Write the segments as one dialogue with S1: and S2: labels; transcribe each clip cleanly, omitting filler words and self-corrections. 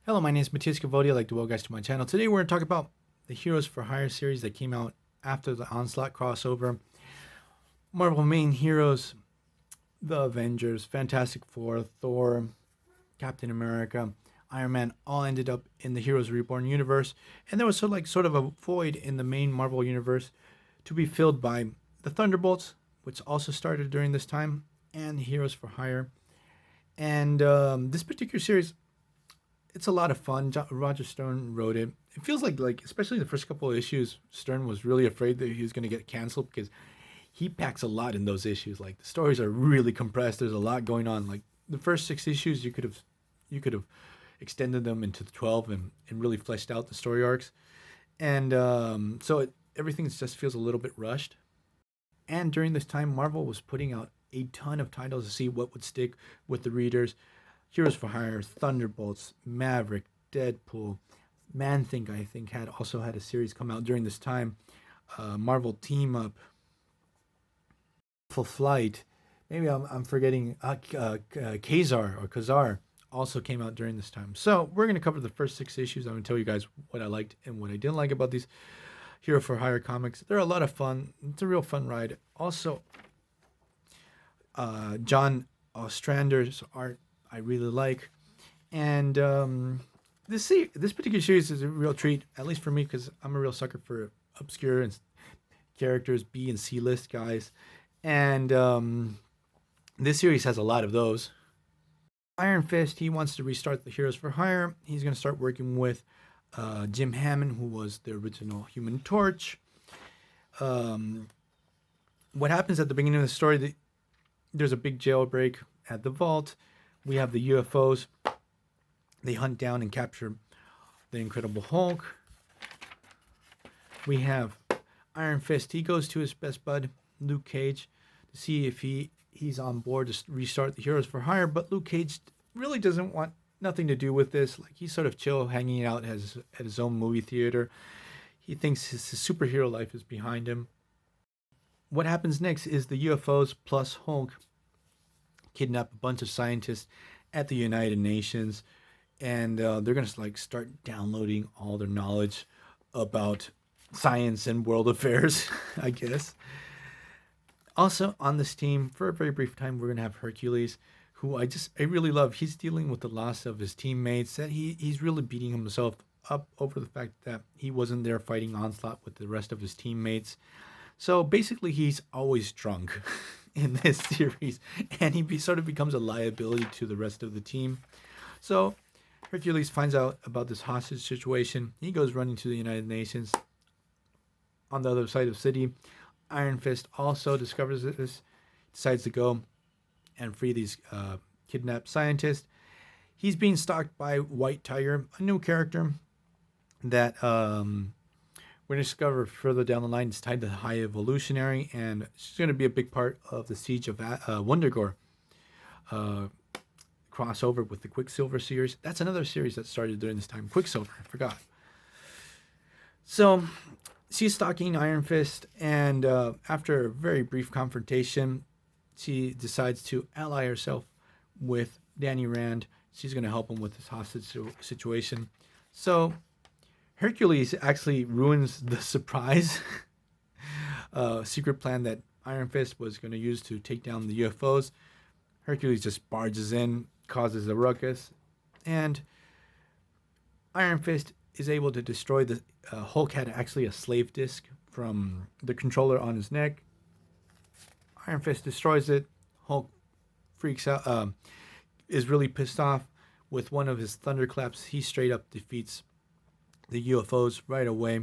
S1: Hello, my name is Matthias Cavodia. I'd like to welcome you guys to my channel. Today we're going to talk about the Heroes for Hire series that came out after the Onslaught crossover. Marvel main heroes, the Avengers, Fantastic Four, Thor, Captain America, Iron Man all ended up in the Heroes Reborn universe, and there was sort of a void in the main Marvel universe to be filled by the Thunderbolts, which also started during this time, and Heroes for Hire. And this particular series, it's a lot of fun. Roger Stern wrote it. It feels like especially the first couple of issues, Stern was really afraid that he was going to get canceled because he packs a lot in those issues. Like the stories are really compressed. There's a lot going on. Like the first 6 issues, you could have extended them into the 12 and really fleshed out the story arcs. And everything just feels a little bit rushed. And during this time, Marvel was putting out a ton of titles to see what would stick with the readers. Heroes for Hire, Thunderbolts, Maverick, Deadpool, Man Think I think had also had a series come out during this time. Marvel Team Up, Full Flight. Maybe I'm forgetting Kazar or Kazar also came out during this time. So we're going to cover the first 6 issues. I'm going to tell you guys what I liked and what I didn't like about these Hero for Hire comics. They're a lot of fun. It's a real fun ride. Also, John Ostrander's art I really like, and this particular series is a real treat, at least for me, because I'm a real sucker for obscure and characters, B and C list guys, and this series has a lot of those. Iron Fist, he wants to restart the Heroes for Hire. He's going to start working with Jim Hammond, who was the original Human Torch. What happens at the beginning of the story? There's a big jailbreak at the vault. We have the UFOs. They hunt down and capture the Incredible Hulk. We have Iron Fist. He goes to his best bud, Luke Cage, to see if he's on board to restart the Heroes for Hire. But Luke Cage really doesn't want nothing to do with this. Like he's sort of chill, hanging out at his own movie theater. He thinks his superhero life is behind him. What happens next is the UFOs plus Hulk kidnap a bunch of scientists at the United Nations, and they're gonna start downloading all their knowledge about science and world affairs, I guess. Also on this team, for a very brief time, we're gonna have Hercules, who I really love. He's dealing with the loss of his teammates. That he's really beating himself up over the fact that he wasn't there fighting Onslaught with the rest of his teammates. So basically, he's always drunk in this series, and he sort of becomes a liability to the rest of the team. So Hercules finds out about this hostage situation. He goes running to the United Nations on the other side of the city. Iron Fist also discovers this, decides to go and free these kidnapped scientists. He's being stalked by White Tiger, a new character that we're going to discover further down the line. It's tied to the High Evolutionary, and she's going to be a big part of the Siege of Wundagore crossover with the Quicksilver series. That's another series that started during this time. Quicksilver, I forgot. So she's stalking Iron Fist, and after a very brief confrontation, she decides to ally herself with Danny Rand. She's going to help him with this hostage situation. So Hercules actually ruins the surprise secret plan that Iron Fist was going to use to take down the UFOs. Hercules just barges in, causes a ruckus, and Iron Fist is able to destroy the Hulk had actually a slave disc from the controller on his neck. Iron Fist destroys it. Hulk freaks out, is really pissed off. With one of his thunderclaps, he straight up defeats the UFOs right away.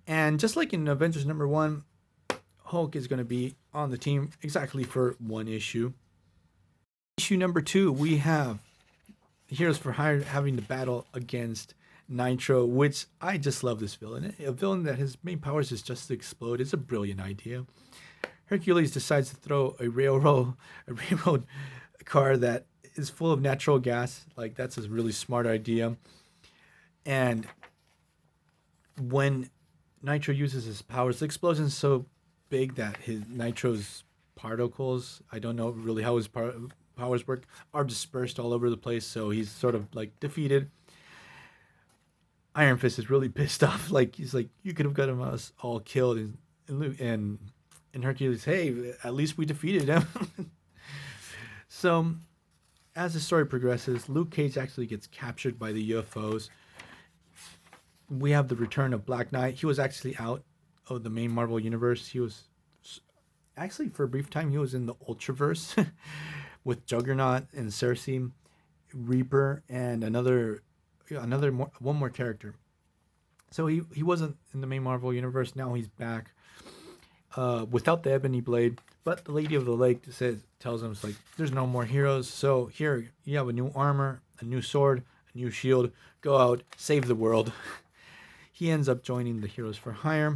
S1: And just like in Avengers #1, Hulk is going to be on the team exactly for one issue. Issue #2, we have Heroes for Hire having to battle against Nitro, which I just love this villain. A villain that his main powers is just to explode. It's a brilliant idea. Hercules decides to throw a railroad car that is full of natural gas. Like that's a really smart idea. And when Nitro uses his powers, the explosion is so big that his Nitro's particles, I don't know really how his powers work, are dispersed all over the place. So he's sort of like defeated. Iron Fist is really pissed off. Like he's like, you could have got us all killed, and Hercules, hey, at least we defeated him. So as the story progresses, Luke Cage actually gets captured by the UFOs. We have the return of Black Knight. He was actually out of the main Marvel universe. He was actually, for a brief time, he was in the Ultraverse with Juggernaut and Cersei, Reaper, and one more character. So he wasn't in the main Marvel universe. Now he's back without the Ebony Blade. But the Lady of the Lake tells him, it's like, there's no more heroes. So here you have a new armor, a new sword, a new shield. Go out, save the world. He ends up joining the Heroes for Hire.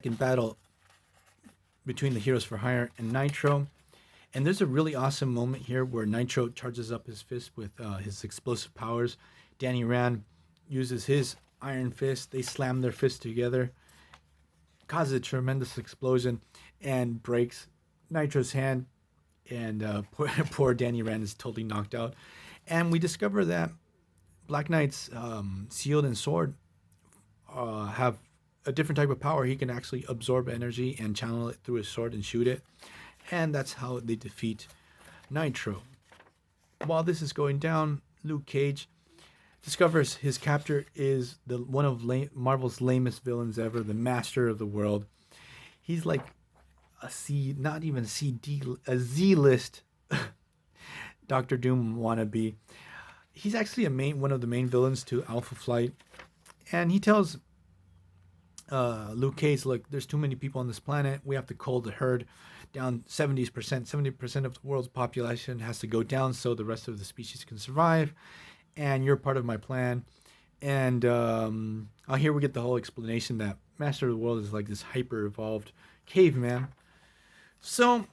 S1: In battle between the Heroes for Hire and Nitro. And there's a really awesome moment here where Nitro charges up his fist with his explosive powers. Danny Rand uses his Iron Fist. They slam their fists together, causes a tremendous explosion, and breaks Nitro's hand. And poor Danny Rand is totally knocked out. And we discover that Black Knight's shield and sword have a different type of power. He can actually absorb energy and channel it through his sword and shoot it. And that's how they defeat Nitro. While this is going down, Luke Cage discovers his captor is one of Marvel's lamest villains ever, the Master of the World. He's like a C, not even C, D, a Z-list Doctor Doom wannabe. He's actually one of the main villains to Alpha Flight. And he tells Luke Cage, look, there's too many people on this planet. We have to cull the herd down 70%. 70% of the world's population has to go down so the rest of the species can survive. And you're part of my plan. And here we get the whole explanation that Master of the World is like this hyper-evolved caveman. So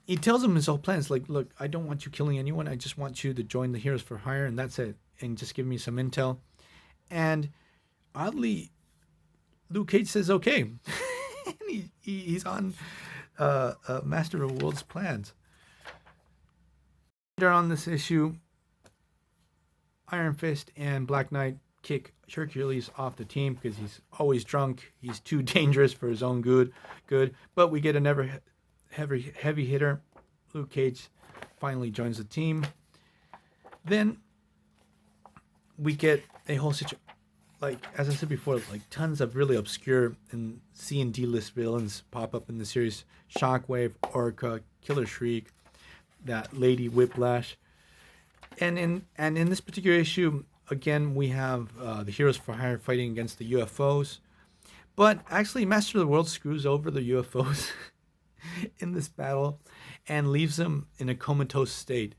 S1: he tells him his whole plan. It's like, look, I don't want you killing anyone. I just want you to join the Heroes for Hire, and that's it. And just give me some intel. And oddly, Luke Cage says, okay. And he's on Master of the World's plans. Later on this issue, Iron Fist and Black Knight kick Hercules off the team because he's always drunk. He's too dangerous for his own good. But we get another heavy hitter. Luke Cage finally joins the team. Then we get a whole situation. Like, as I said before, like tons of really obscure and C and D list villains pop up in the series. Shockwave, Orca, Killer Shriek, that Lady Whiplash. And in this particular issue, again, we have the Heroes for Hire fighting against the UFOs. But actually, Master of the World screws over the UFOs in this battle and leaves them in a comatose state.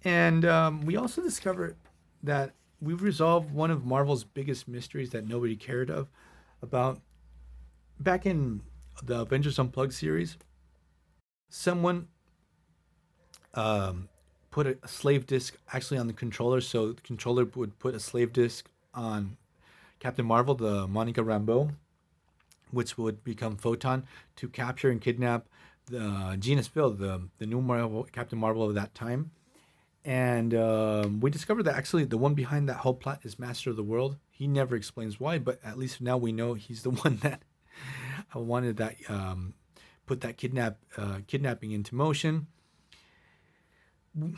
S1: And we also discover that we resolved one of Marvel's biggest mysteries that nobody cared about. Back in the Avengers Unplugged series, someone put a slave disc actually on the controller, so the controller would put a slave disc on Captain Marvel, the Monica Rambeau, which would become Photon, to capture and kidnap the Genus Bill, the new Marvel, Captain Marvel of that time. And we discovered that actually the one behind that whole plot is Master of the World. He never explains why, but at least now we know he's the one that wanted that, put that kidnapping into motion.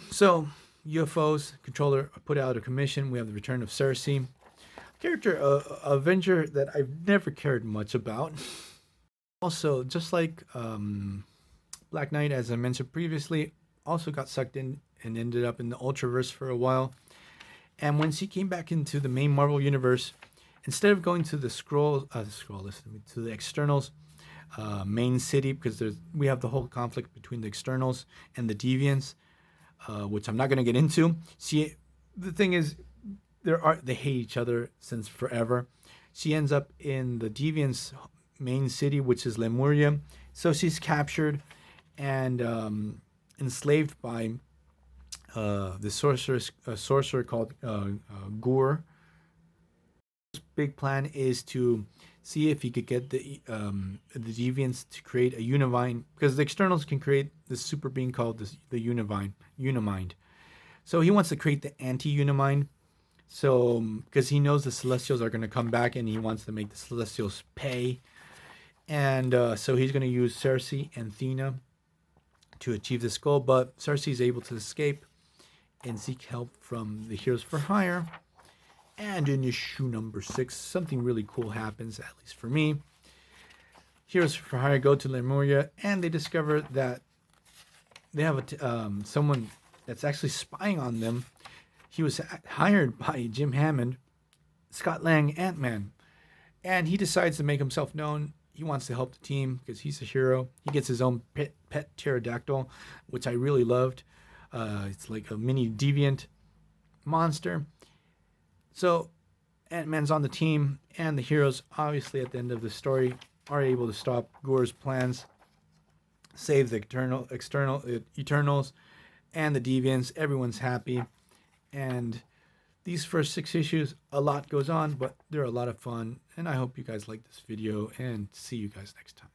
S1: So UFOs controller put out a commission. We have the return of Cersei, character Avenger that I've never cared much about. Also, just like Black Knight, as I mentioned previously, also got sucked in and ended up in the Ultraverse for a while. And when she came back into the main Marvel universe, instead of going to the to the Externals main city, because we have the whole conflict between the Externals and the Deviants, which I'm not going to get into. The thing is, they hate each other since forever. She ends up in the Deviants main city, which is Lemuria. So she's captured and enslaved by the sorcerer called Gore. His big plan is to see if he could get the Deviants to create a Unimind, because the Externals can create this super being called the Unimind. So he wants to create the anti-Unimind. So, because he knows the Celestials are going to come back and he wants to make the Celestials pay. And so he's going to use Cersei and Thena to achieve this goal. But Cersei is able to escape and seek help from the Heroes for Hire. And in issue number 6, something really cool happens, at least for me. Heroes for Hire go to Lemuria and they discover that they have someone that's actually spying on them. He was hired by Jim Hammond, Scott Lang, Ant-Man, and he decides to make himself known. He wants to help the team because he's a hero. He gets his own pet pterodactyl, which I really loved. It's like a mini deviant monster. So Ant-Man's on the team, and the heroes, obviously, at the end of the story, are able to stop Gore's plans, save the Eternals, and the Deviants. Everyone's happy. And these first 6 issues, a lot goes on, but they're a lot of fun. And I hope you guys like this video, and see you guys next time.